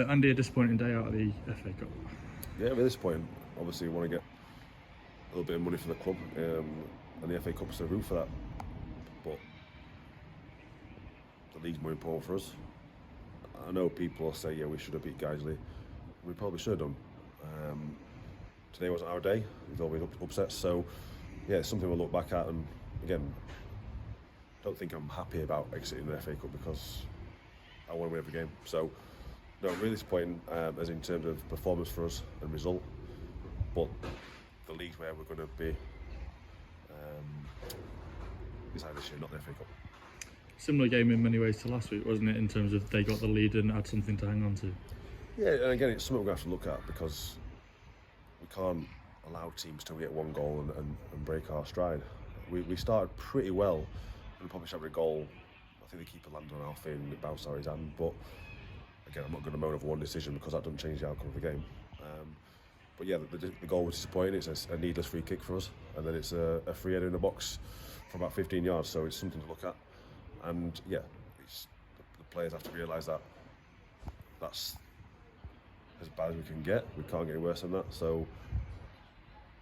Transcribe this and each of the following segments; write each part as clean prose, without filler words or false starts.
Andy, a disappointing day out of the FA Cup. Yeah, really disappointing. Obviously, we want to get a little bit of money for the club, and the FA Cup's the route for that. But the league's more important for us. I know people will say, yeah, we should have beat Guiseley. We probably should have done. Today wasn't our day. There's always upsets. So, yeah, it's something we'll look back at. And again, I don't think I'm happy about exiting the FA Cup because I want to win every game. So, no, really disappointing as in terms of performance for us and result. But the league's where we're going to be decided this year, not the FA Cup. Similar game in many ways to last week, wasn't it, in terms of they got the lead and had something to hang on to? Yeah, and again, it's something we're going to have to look at because we can't allow teams to get one goal and break our stride. We started pretty well and probably should have a goal. I think the keeper landed on our feet and it bounced out his hand. But again, I'm not going to moan over one decision because that doesn't change the outcome of the game. But yeah, the goal was disappointing. It's a needless free kick for us, and then it's a free header in the box from about 15 yards. So it's something to look at. And yeah, the players have to realise that that's as bad as we can get. We can't get any worse than that. So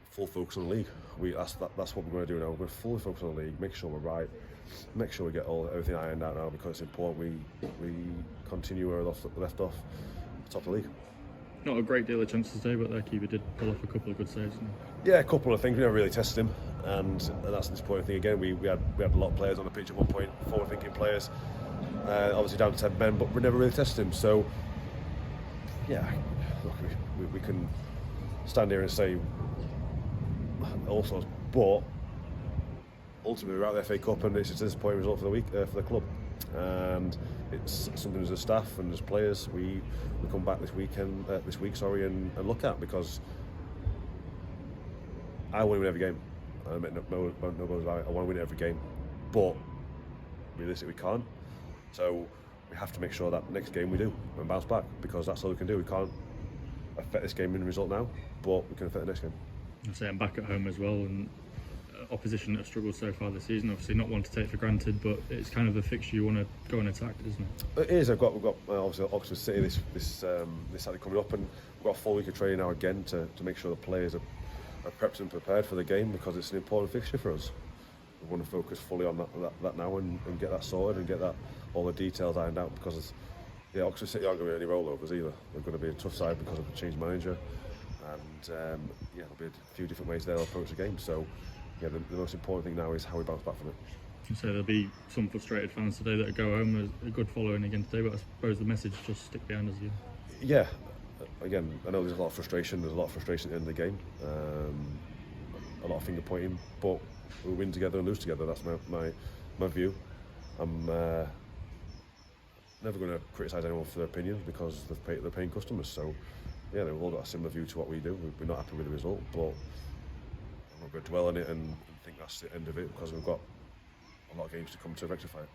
full focus on the league. That's what we're going to do now. We're going to fully focus on the league, make sure we're right, make sure we get everything ironed out now because it's important we continue where we left off, top of the league. Not a great deal of chances today, but their keeper did pull off a couple of good saves. Yeah, a couple of things. We never really tested him, and that's the disappointing thing again. We had a lot of players on the pitch at one point, forward-thinking players, obviously down to 10 men, but we never really tested him. So, yeah, look, we can stand here and say all sorts, but ultimately we're out of the FA Cup, and it's a disappointing result for the week for the club. And it's something as a staff and as players we come back this week and look at, because I want to win every game. I make no bones about it. I want to win every game, but realistically we can't. So we have to make sure that next game we do and bounce back, because that's all we can do. We can't affect this game in result now, but we can affect the next game. I say I'm back at home as well, and opposition that have struggled so far this season, obviously not one to take for granted, but it's kind of a fixture you want to go and attack, isn't it? It is. We've got obviously Oxford City this Saturday coming up, and we've got a full week of training now again to make sure the players are prepped and prepared for the game, because it's an important fixture for us. We want to focus fully on that now and get that sorted and get all the details ironed out, because Oxford City aren't going to be any rollovers either. They're going to be a tough side because of the changed manager, and there'll be a few different ways they'll approach the game. So yeah, the most important thing now is how we bounce back from it. So there'll be some frustrated fans today that go home with a good following again today, but I suppose the message is just stick behind us. Yeah, again, I know there's a lot of frustration. There's a lot of frustration at the end of the game. A lot of finger pointing, but we win together and lose together. That's my view. I'm never going to criticise anyone for their opinions, because they're paying customers. So yeah, they've all got a similar view to what we do. We're not happy with the result, but I'm not going to dwell on it and think that's the end of it, because we've got a lot of games to come to rectify it.